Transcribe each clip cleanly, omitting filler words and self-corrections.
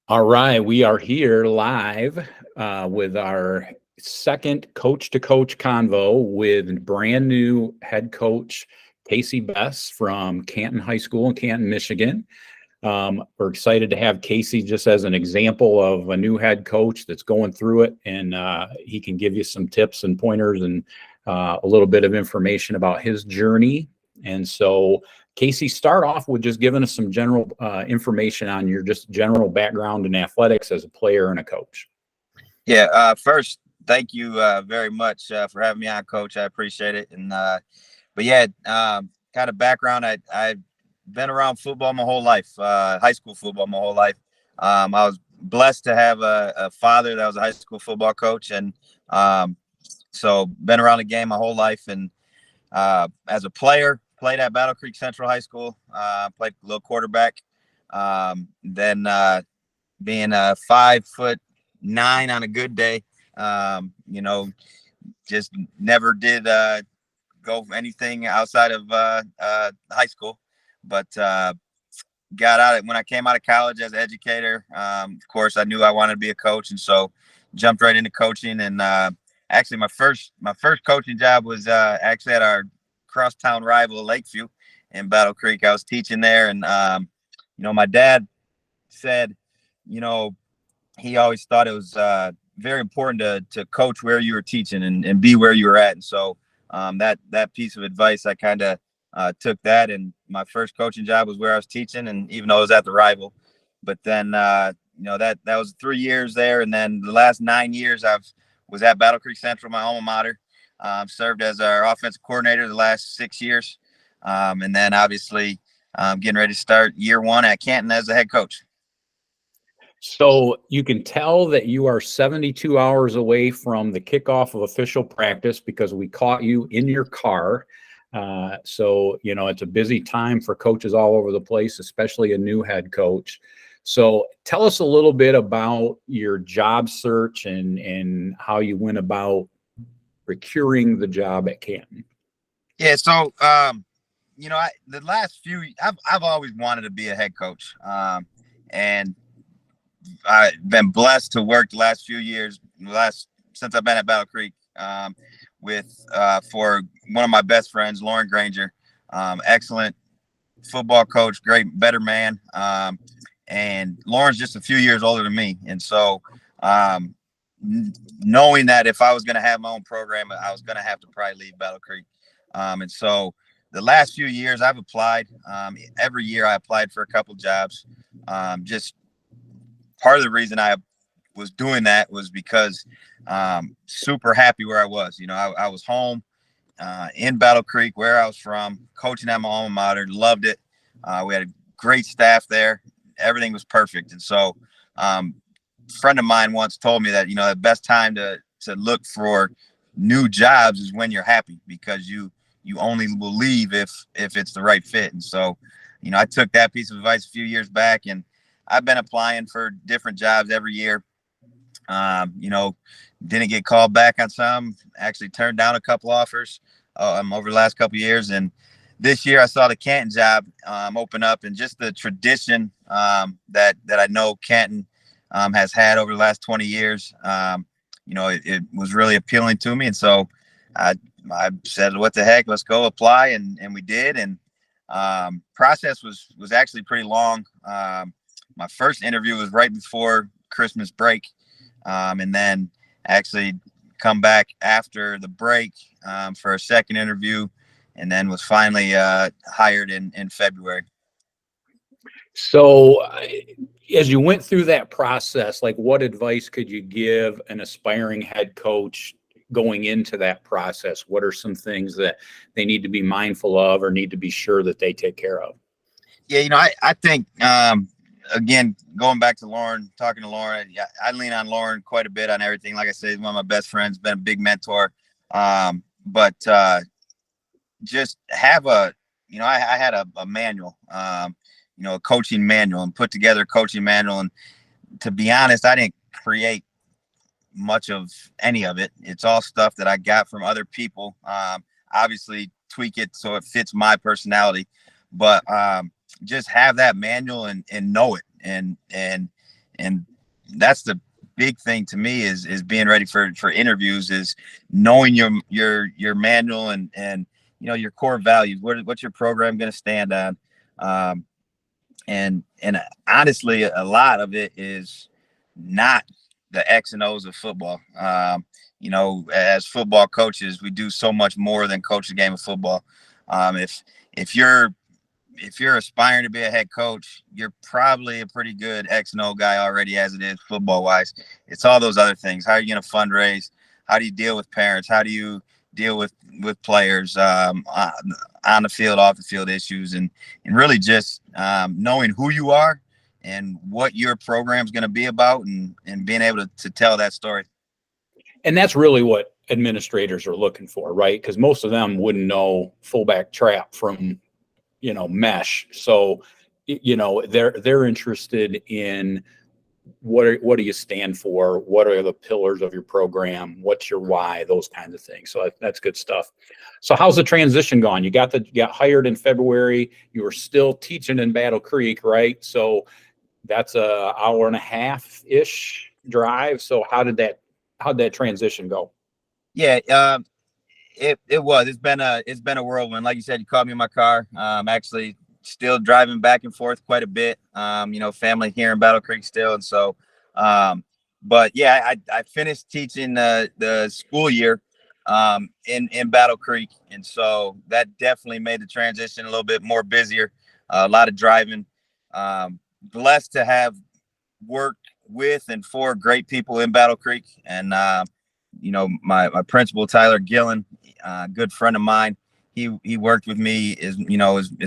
All right, we are here live with our second coach to coach convo with brand new head coach Casey Bess from Canton High School in Canton, Michigan. We're excited to have Casey just as an example of a new head coach that's going through it, and he can give you some tips and pointers and a little bit of information about his journey. And so, Casey, start off with just giving us some general information on your just general background in athletics as a player and a coach. Yeah. First, thank you very much for having me on, Coach. I appreciate it. But yeah, kind of background. I've been around football my whole life, high school football my whole life. I was blessed to have a father that was a high school football coach, and so been around the game my whole life. And as a player, played at Battle Creek Central High School. Played a little quarterback. Then being 5'9" on a good day, just never did go anything outside of high school, but got out when I came out of college as an educator. Of course, I knew I wanted to be a coach, and so jumped right into coaching. And actually, my first coaching job was actually at our crosstown rival Lakeview in Battle Creek. I was teaching there, and my dad said, he always thought it was very important to coach where you were teaching and be where you were at. And so that piece of advice, I kind of took that. And my first coaching job was where I was teaching, and even though I was at the rival. But then, that was 3 years there. And then the last 9 years I was at Battle Creek Central, my alma mater. Served as our offensive coordinator the last 6 years. And then obviously getting ready to start year one at Canton as a head coach. So you can tell that you are 72 hours away from the kickoff of official practice because we caught you in your car. So it's a busy time for coaches all over the place, especially a new head coach. So tell us a little bit about your job search and how you went about procuring the job at Canton. Yeah. So, the last few, I've always wanted to be a head coach. And I've been blessed to work the last few years, since I've been at Battle Creek, for one of my best friends, Lauren Granger, excellent football coach, better man. And Lauren's just a few years older than me. And so, knowing that if I was going to have my own program, I was going to have to probably leave Battle Creek. And so the last few years I've applied, every year I applied for a couple jobs. Just part of the reason I was doing that was because super happy where I was. I was home in Battle Creek, where I was from, coaching at my alma mater, loved it. We had a great staff there. Everything was perfect. And so a friend of mine once told me that, the best time to look for new jobs is when you're happy, because you only will leave if it's the right fit. And so, I took that piece of advice a few years back, and I've been applying for different jobs every year. Didn't get called back on some, actually turned down a couple offers over the last couple of years. And this year I saw the Canton job open up, and just the tradition that I know Canton has had over the last 20 years. It was really appealing to me. And so I said, what the heck, let's go apply. And we did. And process was actually pretty long. My first interview was right before Christmas break. And then actually come back after the break for a second interview, and then was finally hired in February. So as you went through that process, like, what advice could you give an aspiring head coach going into that process? What are some things that they need to be mindful of or need to be sure that they take care of? Yeah, I think, again, going back to Lauren, talking to Lauren, I lean on Lauren quite a bit on everything. Like I said, he's one of my best friends, been a big mentor. But just have I had a manual, a coaching manual, and put together a coaching manual. And to be honest, I didn't create much of any of it. It's all stuff that I got from other people. Obviously tweak it so it fits my personality, but just have that manual and know it. And and that's the big thing to me is being ready for interviews, is knowing your manual and your core values. What's your program going to stand on? And honestly, a lot of it is not the X and O's of football. As football coaches, we do so much more than coach the game of football. If you're aspiring to be a head coach, you're probably a pretty good X and O guy already as it is football wise. It's all those other things. How are you going to fundraise? How do you deal with parents? How do you deal with players on the field, off the field issues, and really just knowing who you are and what your program is going to be about, and being able to tell that story. And that's really what administrators are looking for, right? Because most of them wouldn't know fullback trap from mesh. So, they're interested in what do you stand for? What are the pillars of your program? What's your why? Those kinds of things. So that's good stuff. So how's the transition gone? You got hired in February. You were still teaching in Battle Creek, right? So that's a hour and a half ish drive. So how'd that transition go? Yeah, it was. It's been a whirlwind. Like you said, you caught me in my car. Actually still driving back and forth quite a bit. Family here in Battle Creek still. And so, but yeah, I finished teaching the school year in Battle Creek. And so that definitely made the transition a little bit more busier, a lot of driving. Blessed to have worked with and for great people in Battle Creek. And, my principal, Tyler Gillen, good friend of mine, he worked with me as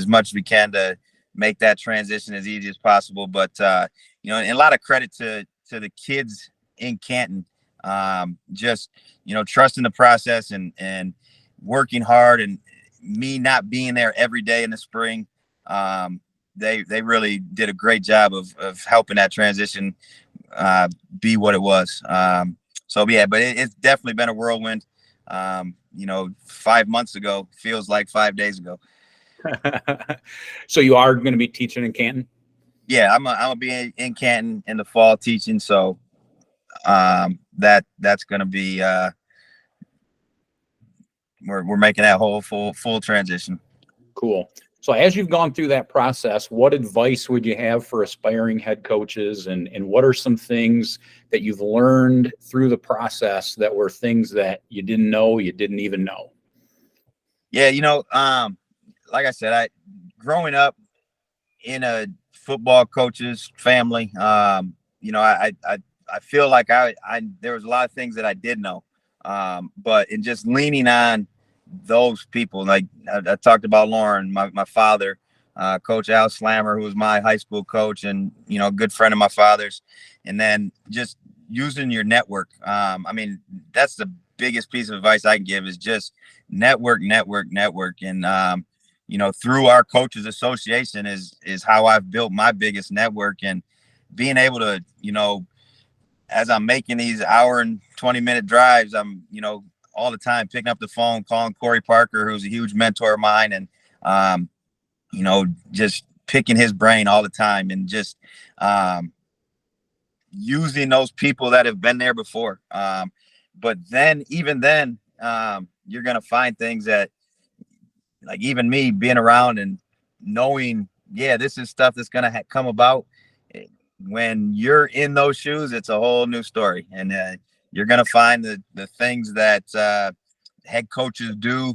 much as we can to make that transition as easy as possible. But, and a lot of credit to the kids in Canton, just, trusting the process and working hard, and me not being there every day in the spring. They really did a great job of helping that transition be what it was. So yeah, but it's definitely been a whirlwind. 5 months ago feels like 5 days ago. So you are going to be teaching in Canton? Yeah, I'm gonna be in Canton in the fall teaching. So that's going to be we're making that whole full transition. Cool. So as you've gone through that process, what advice would you have for aspiring head coaches, and what are some things that you've learned through the process that were things that you didn't know, you didn't even know? Yeah, like I said, growing up in a football coach's family, I feel like there was a lot of things that I did know, but in just leaning on those people, like I talked about Lauren, my father, Coach Al Slammer, who was my high school coach, and a good friend of my father's, and then just using your network. That's the biggest piece of advice I can give, is just network, and through our coaches association is how I've built my biggest network, and being able to, as I'm making these hour and 20-minute drives, I'm all the time picking up the phone, calling Corey Parker, who's a huge mentor of mine, and just picking his brain all the time, and just using those people that have been there before. But then, even then, you're gonna find things that, like, even me being around and knowing, yeah, this is stuff that's gonna come about. When you're in those shoes, it's a whole new story, and you're gonna find the things that head coaches do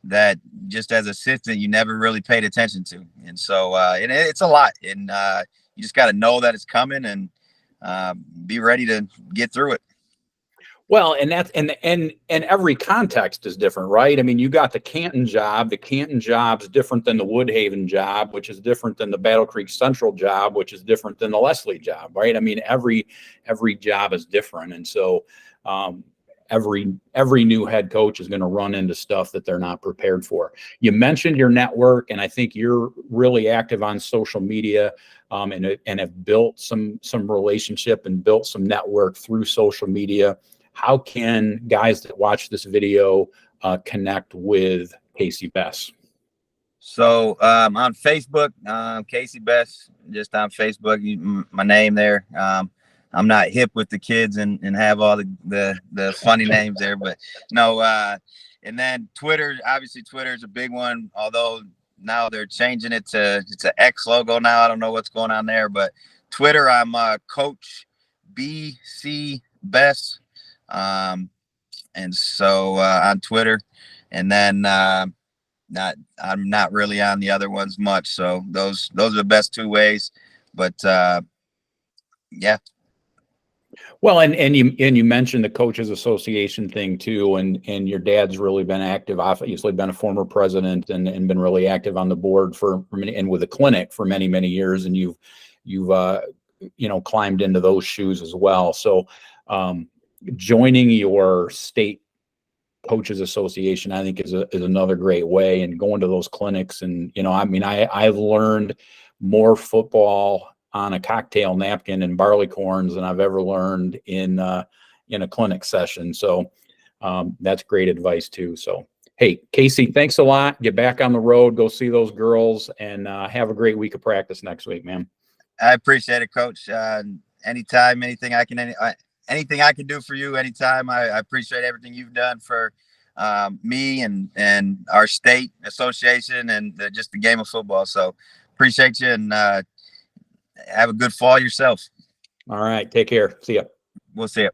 that just as assistant you never really paid attention to. And so it's a lot, and you just got to know that it's coming, and be ready to get through it. Well, and that's and every context is different, right? I mean, you got the Canton job. The Canton job's different than the Woodhaven job, which is different than the Battle Creek Central job, which is different than the Leslie job, right? I mean, every job is different, and so every new head coach is going to run into stuff that they're not prepared for. You mentioned your network, and I think you're really active on social media, and have built some relationship and built some network through social media. How can guys that watch this video connect with Casey Bess? So on Facebook, Casey Bess, just on Facebook, my name there. I'm not hip with the kids and have all the funny names there, but no. And then Twitter, obviously Twitter is a big one, although now they're changing it to it's an X logo now. I don't know what's going on there, but Twitter, I'm Coach BC Bess. And so on Twitter, and then I'm not really on the other ones much. So those are the best two ways. But yeah. Well, and you mentioned the Coaches Association thing too, and your dad's really been active, obviously been a former president and been really active on the board for many, and with the clinic for many years, and you've climbed into those shoes as well. So joining your state Coaches Association, I think is another great way, and going to those clinics. And I've learned more football on a cocktail napkin and barley corns than I've ever learned in a clinic session. So that's great advice too. So hey, Casey, thanks a lot. Get back on the road, go see those girls, and have a great week of practice next week, man. I appreciate it, Coach. Anytime, anything I can do for you anytime. I appreciate everything you've done for me and our state association and just the game of football. So appreciate you, and have a good fall yourself. All right. Take care. See ya. We'll see you.